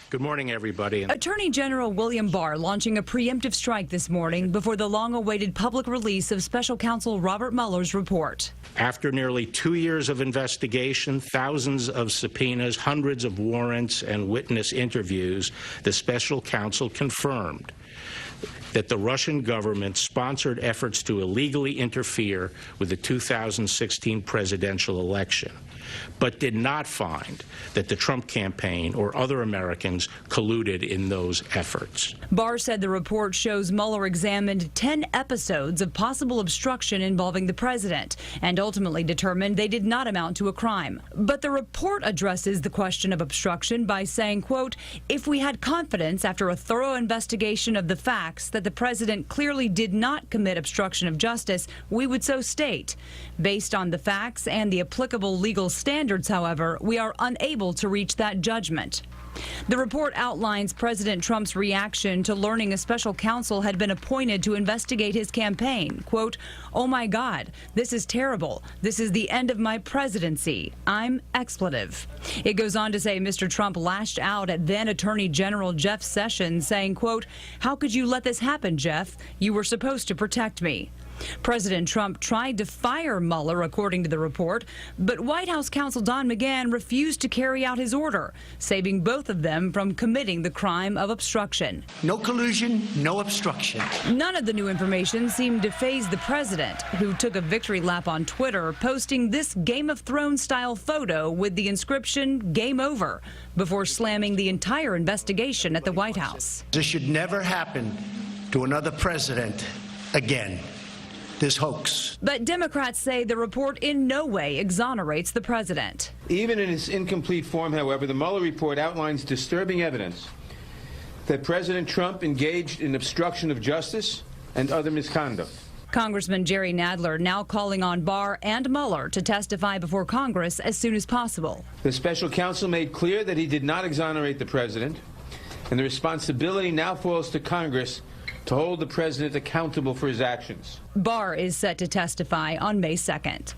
Good morning, everybody. Attorney General William Barr launching a preemptive strike this morning before the long-awaited public release of Special Counsel Robert Mueller's report. After nearly 2 years of investigation, thousands of subpoenas, hundreds of warrants, and witness interviews, the special counsel confirmed that the Russian government sponsored efforts to illegally interfere with the 2016 presidential election, but did not find that the Trump campaign or other Americans colluded in those efforts. Barr said the report shows Mueller examined 10 episodes of possible obstruction involving the president and ultimately determined they did not amount to a crime. But the report addresses the question of obstruction by saying, quote, if we had confidence after a thorough investigation of the facts that the president clearly did not commit obstruction of justice, we would so state. Based on the facts and the applicable legal standards, however, we are unable to reach that judgment. The report outlines President Trump's reaction to learning a special counsel had been appointed to investigate his campaign. Quote, oh my God, this is terrible. This is the end of my presidency. I'm expletive. It goes on to say Mr. Trump lashed out at then Attorney General Jeff Sessions, saying, quote, how could you let this happen, Jeff? You were supposed to protect me. President Trump tried to fire Mueller, according to the report, but White House counsel Don McGahn refused to carry out his order, saving both of them from committing the crime of obstruction. No collusion, no obstruction. None of the new information seemed to faze the president, who took a victory lap on Twitter, posting this Game of Thrones-style photo with the inscription, Game Over, before slamming the entire investigation at the White House. This should never happen to another president again. This hoax. But Democrats say the report in no way exonerates the president. Even in its incomplete form, however, the Mueller report outlines disturbing evidence that President Trump engaged in obstruction of justice and other misconduct. Congressman Jerry Nadler now calling on Barr and Mueller to testify before Congress as soon as possible. The special counsel made clear that he did not exonerate the president, and the responsibility now falls to Congress to hold the president accountable for his actions. Barr is set to testify on May 2nd.